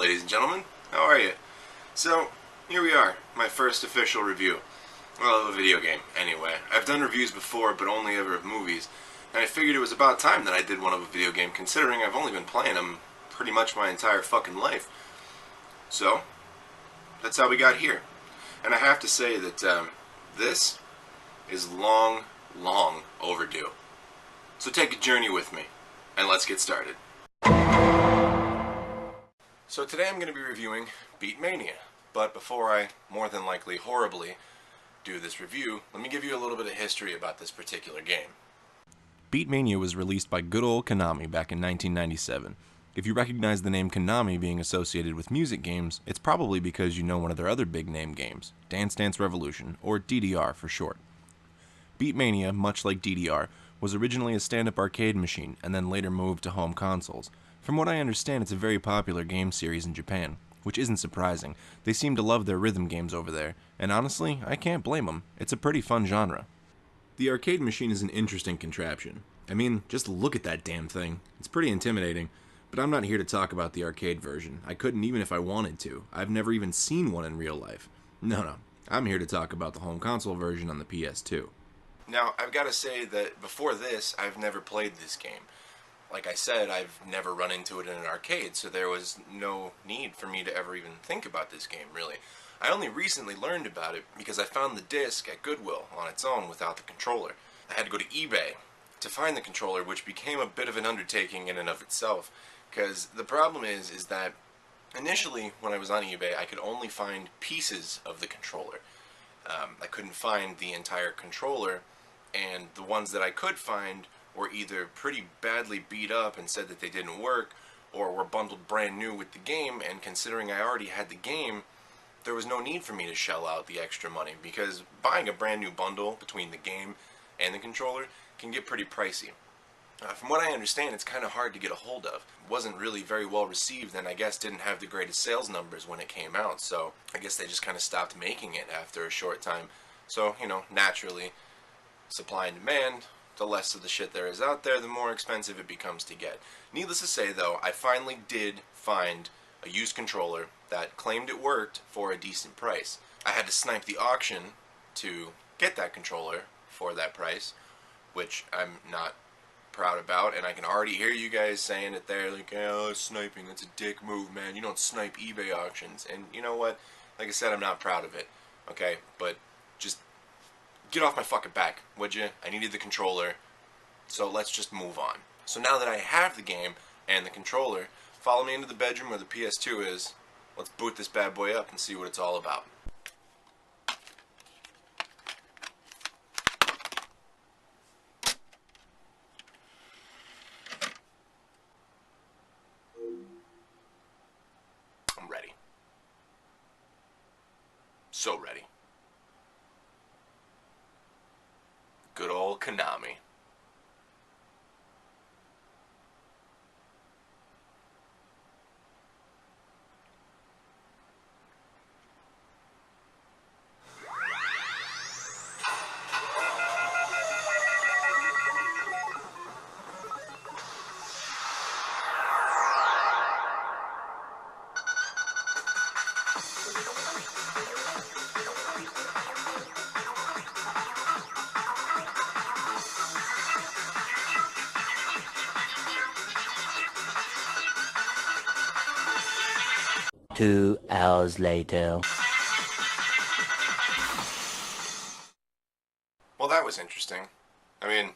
ladies and gentlemen. How are you? So, here we are, my first official review. Well, of a video game, anyway. I've done reviews before, but only ever of movies, and I figured it was about time that I did one of a video game, considering I've only been playing them pretty much my entire fucking life. So, that's how we got here. And I have to say that this is long overdue. So take a journey with me, and let's get started. So today I'm going to be reviewing Beatmania, but before I, more than likely horribly, do this review, let me give you a little bit of history about this particular game. Beatmania was released by good old Konami back in 1997. If you recognize the name Konami being associated with music games, it's probably because you know one of their other big name games, Dance Dance Revolution, or DDR for short. Beatmania, much like DDR, was originally a stand-up arcade machine and then later moved to home consoles. From what I understand, it's a very popular game series in Japan, which isn't surprising. They seem to love their rhythm games over there, and honestly, I can't blame them. It's a pretty fun genre. The arcade machine is an interesting contraption. I mean, just look at that damn thing. It's pretty intimidating, but I'm not here to talk about the arcade version. I couldn't even if I wanted to. I've never even seen one in real life. No, I'm here to talk about the home console version on the PS2. Now, I've got to say that before this, I've never played this game. Like I said, I've never run into it in an arcade, so there was no need for me to ever even think about this game, really. I only recently learned about it because I found the disc at Goodwill on its own without the controller. I had to go to eBay to find the controller, which became a bit of an undertaking in and of itself, because the problem is that initially, when I was on eBay, I could only find pieces of the controller. I couldn't find the entire controller, and the ones that I could find were either pretty badly beat up and said that they didn't work, or were bundled brand new with the game, and considering I already had the game, there was no need for me to shell out the extra money, because buying a brand new bundle between the game and the controller can get pretty pricey. From what I understand, it's kind of hard to get a hold of. It wasn't really very well received, and I guess didn't have the greatest sales numbers when it came out, so I guess they just kind of stopped making it after a short time. So, naturally, supply and demand, the less of the shit there is out there, the more expensive it becomes to get. Needless to say, though, I finally did find a used controller that claimed it worked for a decent price. I had to snipe the auction to get that controller for that price, which I'm not proud about, and I can already hear you guys saying it there, like, oh, sniping, that's a dick move, man. You don't snipe eBay auctions. And you know what? Like I said, I'm not proud of it, okay? But just get off my fucking back, would you? I needed the controller, so let's just move on. So now that I have the game and the controller, follow me into the bedroom where the PS2 is. Let's boot this bad boy up and see what it's all about. I'm ready. So ready. Good old Konami. Two hours later. Well, that was interesting. I mean,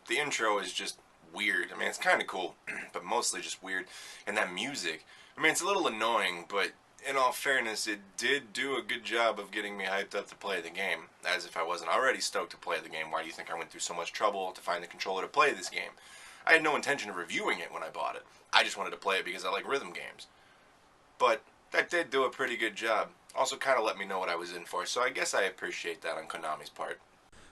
the intro is just weird. I mean, it's kind of cool, but mostly just weird. And that music, I mean, it's a little annoying, but in all fairness, it did do a good job of getting me hyped up to play the game. As if I wasn't already stoked to play the game. Why do you think I went through so much trouble to find the controller to play this game? I had no intention of reviewing it when I bought it. I just wanted to play it because I like rhythm games. But that did do a pretty good job. Also kind of let me know what I was in for, so I guess I appreciate that on Konami's part.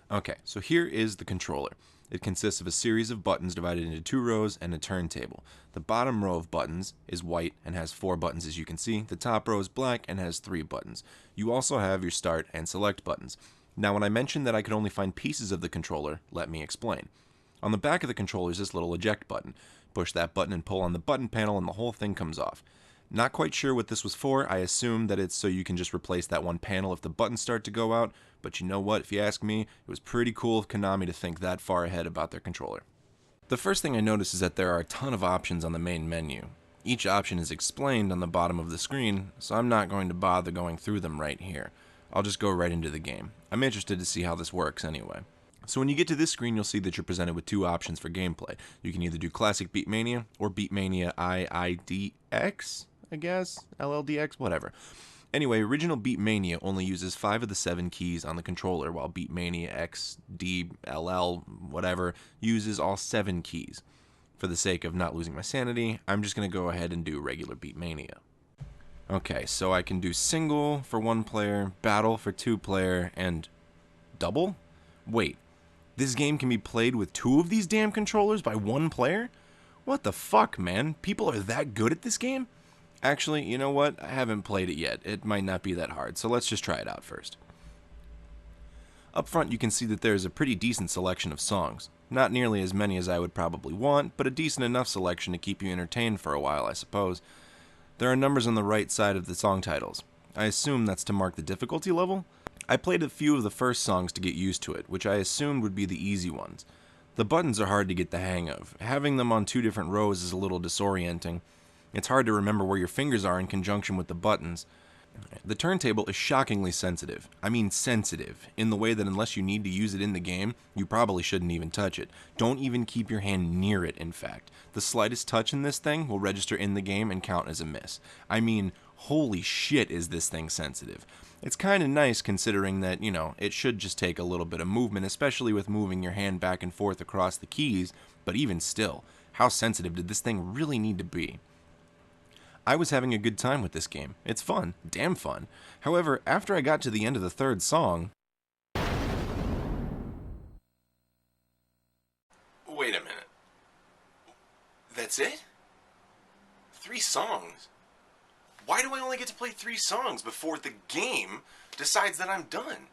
Okay, so here is the controller. It consists of a series of buttons divided into 2 rows and a turntable. The bottom row of buttons is white and has 4 buttons, as you can see. The top row is black and has 3 buttons. You also have your start and select buttons. Now, when I mentioned that I could only find pieces of the controller, let me explain. On the back of the controller is this little eject button. Push that button and pull on the button panel and the whole thing comes off. Not quite sure what this was for. I assume that it's so you can just replace that one panel if the buttons start to go out, but you know what, if you ask me, it was pretty cool of Konami to think that far ahead about their controller. The first thing I notice is that there are a ton of options on the main menu. Each option is explained on the bottom of the screen, so I'm not going to bother going through them right here. I'll just go right into the game. I'm interested to see how this works anyway. So when you get to this screen, you'll see that you're presented with two options for gameplay. You can either do Classic Beatmania or Beatmania IIDX, I guess? LLDX? Whatever. Anyway, original Beatmania only uses 5 of the 7 keys on the controller, while Beatmania XDLL, whatever, uses all 7 keys. For the sake of not losing my sanity, I'm just going to go ahead and do regular Beatmania. Okay, so I can do single for 1 player, battle for 2 player, and double? Wait, this game can be played with 2 of these damn controllers by 1 player? What the fuck, man? People are that good at this game? Actually, you know what? I haven't played it yet. It might not be that hard, so let's just try it out first. Up front, you can see that there is a pretty decent selection of songs. Not nearly as many as I would probably want, but a decent enough selection to keep you entertained for a while, I suppose. There are numbers on the right side of the song titles. I assume that's to mark the difficulty level? I played a few of the first songs to get used to it, which I assumed would be the easy ones. The buttons are hard to get the hang of. Having them on 2 different rows is a little disorienting. It's hard to remember where your fingers are in conjunction with the buttons. The turntable is shockingly sensitive. I mean sensitive, in the way that unless you need to use it in the game, you probably shouldn't even touch it. Don't even keep your hand near it, in fact. The slightest touch in this thing will register in the game and count as a miss. I mean, holy shit is this thing sensitive. It's kind of nice considering that, you know, it should just take a little bit of movement, especially with moving your hand back and forth across the keys, but even still, how sensitive did this thing really need to be? I was having a good time with this game. It's fun. Damn fun. However, after I got to the end of the 3rd song... Wait a minute. That's it? 3 songs? Why do I only get to play 3 songs before the game decides that I'm done?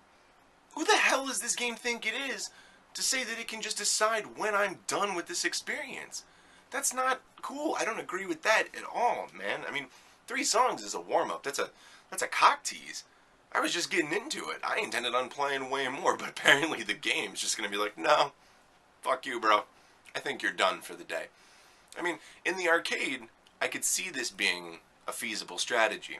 Who the hell does this game think it is to say that it can just decide when I'm done with this experience? That's not cool. I don't agree with that at all, man. I mean, 3 songs is a warm-up. That's a cock tease. I was just getting into it. I intended on playing way more, but apparently the game's just going to be like, no, fuck you, bro. I think you're done for the day. I mean, in the arcade, I could see this being a feasible strategy.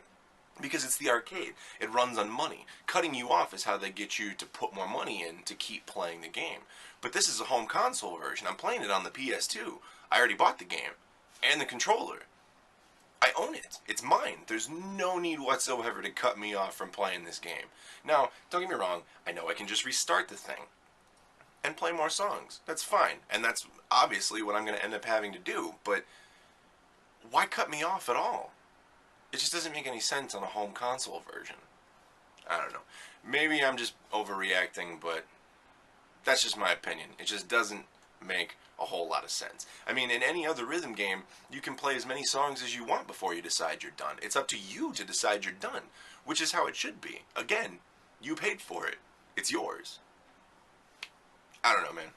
Because it's the arcade. It runs on money. Cutting you off is how they get you to put more money in to keep playing the game. But this is a home console version. I'm playing it on the PS2. I already bought the game. And the controller. I own it. It's mine. There's no need whatsoever to cut me off from playing this game. Now, don't get me wrong. I know I can just restart the thing. And play more songs. That's fine. And that's obviously what I'm going to end up having to do. But why cut me off at all? It just doesn't make any sense on a home console version. I don't know. Maybe I'm just overreacting, but that's just my opinion. It just doesn't make a whole lot of sense. I mean, in any other rhythm game, you can play as many songs as you want before you decide you're done. It's up to you to decide you're done, which is how it should be. Again, you paid for it. It's yours. I don't know, man.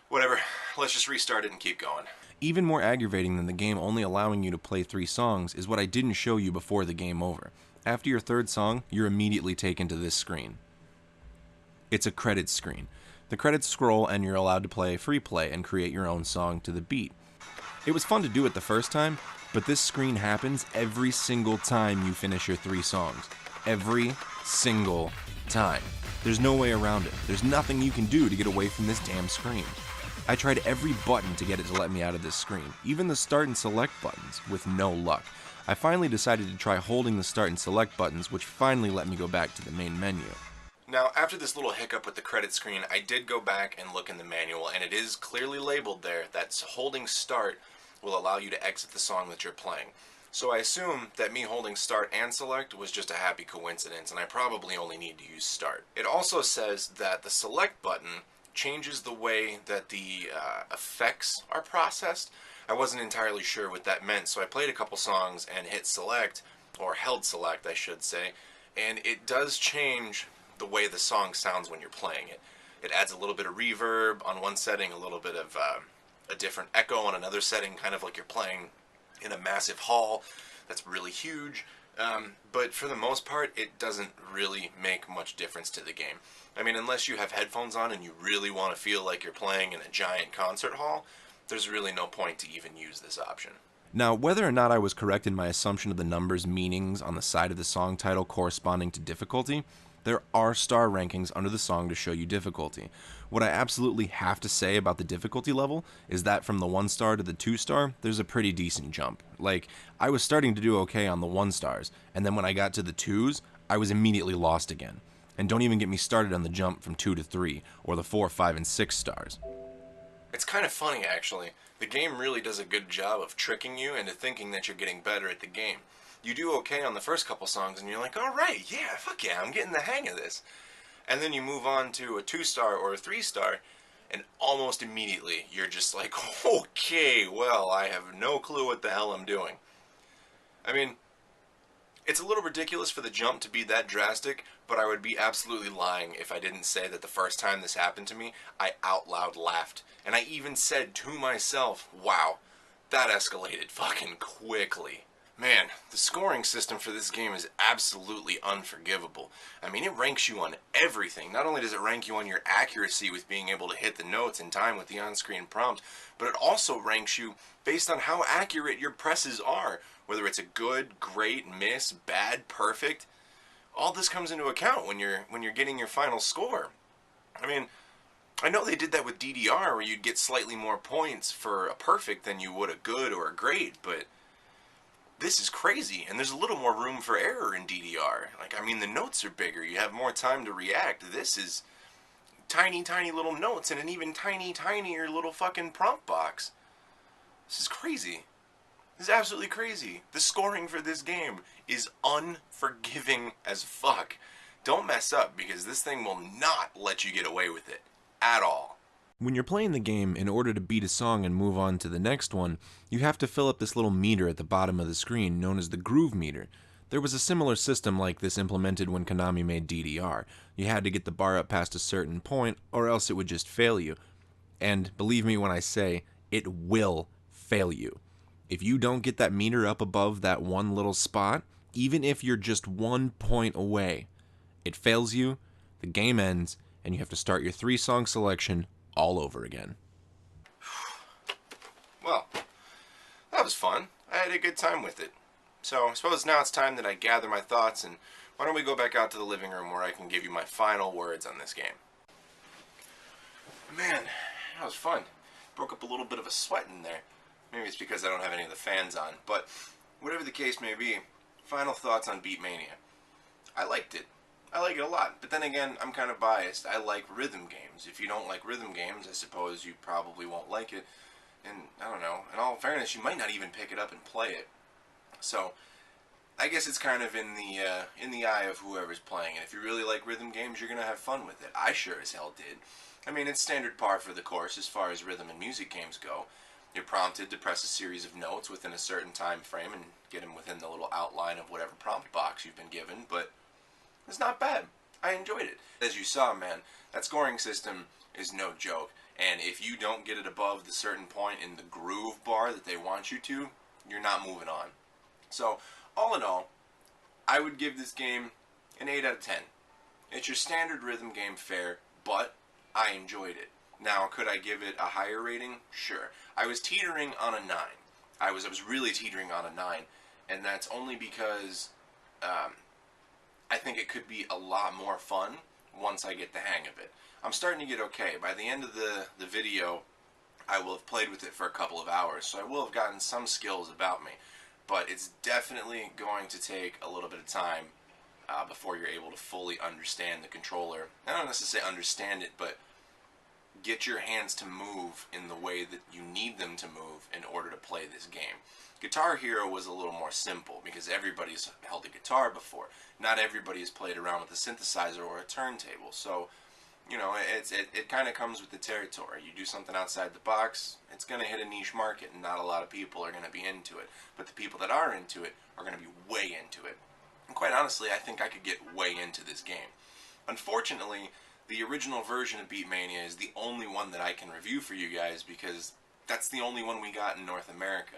Whatever. Let's just restart it and keep going. Even more aggravating than the game only allowing you to play 3 songs is what I didn't show you before the game over. After your 3rd song, you're immediately taken to this screen. It's a credits screen. The credits scroll and you're allowed to play free play and create your own song to the beat. It was fun to do it the first time, but this screen happens every single time you finish your 3 songs. Every single time. There's no way around it. There's nothing you can do to get away from this damn screen. I tried every button to get it to let me out of this screen, even the start and select buttons, with no luck. I finally decided to try holding the start and select buttons, which finally let me go back to the main menu. Now, after this little hiccup with the credit screen, I did go back and look in the manual, and it is clearly labeled there that holding start will allow you to exit the song that you're playing. So I assume that me holding start and select was just a happy coincidence, and I probably only need to use start. It also says that the select button changes the way that the effects are processed. I wasn't entirely sure what that meant, so I played a couple songs and hit select, or held select I should say, and it does change the way the song sounds when you're playing it. It adds a little bit of reverb on one setting, a little bit of a different echo on another setting, kind of like you're playing in a massive hall that's really huge. But for the most part, it doesn't really make much difference to the game. I mean, unless you have headphones on and you really want to feel like you're playing in a giant concert hall, there's really no point to even use this option. Now, whether or not I was correct in my assumption of the numbers' meanings on the side of the song title corresponding to difficulty, there are star rankings under the song to show you difficulty. What I absolutely have to say about the difficulty level is that from the 1 star to the 2 star, there's a pretty decent jump. Like, I was starting to do okay on the 1 stars, and then when I got to the 2s, I was immediately lost again. And don't even get me started on the jump from 2 to 3, or the 4, 5, and 6 stars. It's kind of funny, actually. The game really does a good job of tricking you into thinking that you're getting better at the game. You do okay on the first couple songs, and you're like, alright, yeah, fuck yeah, I'm getting the hang of this. And then you move on to a 2-star or a 3-star, and almost immediately you're just like, okay, well, I have no clue what the hell I'm doing. I mean, it's a little ridiculous for the jump to be that drastic, but I would be absolutely lying if I didn't say that the first time this happened to me, I out loud laughed. And I even said to myself, wow, that escalated fucking quickly. Man, the scoring system for this game is absolutely unforgivable. I mean, it ranks you on everything. Not only does it rank you on your accuracy with being able to hit the notes in time with the on-screen prompt, but it also ranks you based on how accurate your presses are. Whether it's a good, great, miss, bad, perfect, all this comes into account when you're getting your final score. I mean, I know they did that with DDR where you'd get slightly more points for a perfect than you would a good or a great, but this is crazy, and there's a little more room for error in DDR. Like, I mean, the notes are bigger, you have more time to react. This is tiny, tiny little notes in an even tiny, tinier little fucking prompt box. This is crazy. This is absolutely crazy. The scoring for this game is unforgiving as fuck. Don't mess up, because this thing will not let you get away with it. At all. When you're playing the game, in order to beat a song and move on to the next one, you have to fill up this little meter at the bottom of the screen known as the groove meter. There was a similar system like this implemented when Konami made DDR. You had to get the bar up past a certain point, or else it would just fail you. And believe me when I say, it will fail you. If you don't get that meter up above that one little spot, even if you're just 1 point away, it fails you, the game ends, and you have to start your 3-song selection all over again. Well, that was fun. I had a good time with it. So I suppose now it's time that I gather my thoughts, and why don't we go back out to the living room where I can give you my final words on this game. Man, that was fun. Broke up a little bit of a sweat in there. Maybe it's because I don't have any of the fans on, but whatever the case may be, final thoughts on Beatmania. I liked it. I like it a lot, but then again, I'm kind of biased. I like rhythm games. If you don't like rhythm games, I suppose you probably won't like it. And, I don't know, in all fairness, you might not even pick it up and play it. So, I guess it's kind of in the eye of whoever's playing it. If you really like rhythm games, you're going to have fun with it. I sure as hell did. I mean, it's standard par for the course as far as rhythm and music games go. You're prompted to press a series of notes within a certain time frame and get them within the little outline of whatever prompt box you've been given, but it's not bad. I enjoyed it. As you saw, man, that scoring system is no joke. And if you don't get it above the certain point in the groove bar that they want you to, you're not moving on. So, all in all, I would give this game an 8 out of 10. It's your standard rhythm game fare, but I enjoyed it. Now, could I give it a higher rating? Sure. I was teetering on a 9. I was really teetering on a 9, and that's only because I think it could be a lot more fun once I get the hang of it. I'm starting to get okay. By the end of the video, I will have played with it for a couple of hours, so I will have gotten some skills about me. But it's definitely going to take a little bit of time before you're able to fully understand the controller. I don't necessarily understand it, but get your hands to move in the way that you need them to move in order to play this game. Guitar Hero was a little more simple because everybody's held a guitar before. Not everybody has played around with a synthesizer or a turntable, so you know, it kind of comes with the territory. You do something outside the box, it's going to hit a niche market, and not a lot of people are going to be into it. But the people that are into it are going to be way into it. And quite honestly, I think I could get way into this game. Unfortunately, the original version of Beatmania is the only one that I can review for you guys because that's the only one we got in North America.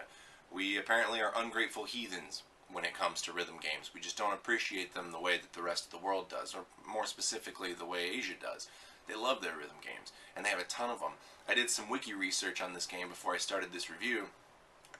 We apparently are ungrateful heathens when it comes to rhythm games. We just don't appreciate them the way that the rest of the world does, or more specifically, the way Asia does. They love their rhythm games, and they have a ton of them. I did some wiki research on this game before I started this review,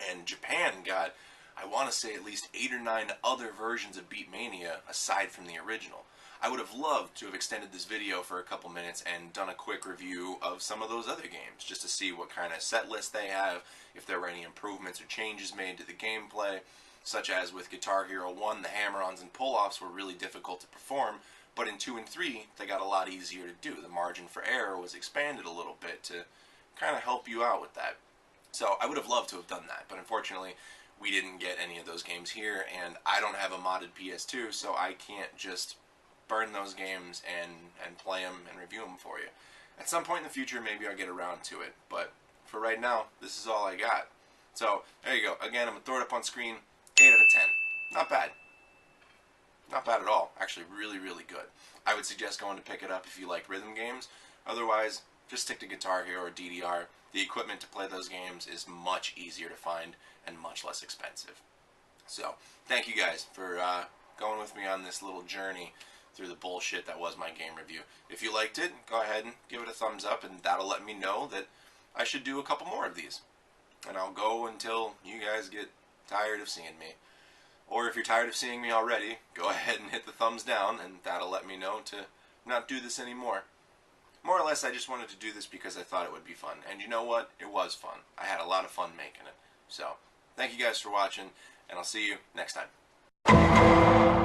and Japan got, I want to say, at least 8 or 9 other versions of Beatmania aside from the original. I would have loved to have extended this video for a couple minutes and done a quick review of some of those other games, just to see what kind of set list they have, if there were any improvements or changes made to the gameplay, such as with Guitar Hero 1, the hammer-ons and pull-offs were really difficult to perform, but in 2 and 3, they got a lot easier to do. The margin for error was expanded a little bit to kind of help you out with that. So I would have loved to have done that, but unfortunately, we didn't get any of those games here, and I don't have a modded PS2, so I can't just burn those games and play them and review them for you. At some point in the future, maybe I'll get around to it, but for right now, this is all I got. So, there you go. Again, I'm going to throw it up on screen. 8 out of 10. Not bad. Not bad at all. Actually, really, really good. I would suggest going to pick it up if you like rhythm games. Otherwise, just stick to Guitar Hero or DDR. The equipment to play those games is much easier to find and much less expensive. So, thank you guys for going with me on this little journey through the bullshit that was my game review. If you liked it, go ahead and give it a thumbs up, and that'll let me know that I should do a couple more of these. And I'll go until you guys get tired of seeing me. Or if you're tired of seeing me already, go ahead and hit the thumbs down, and that'll let me know to not do this anymore. More or less, I just wanted to do this because I thought it would be fun. And you know what? It was fun. I had a lot of fun making it. So, thank you guys for watching, and I'll see you next time.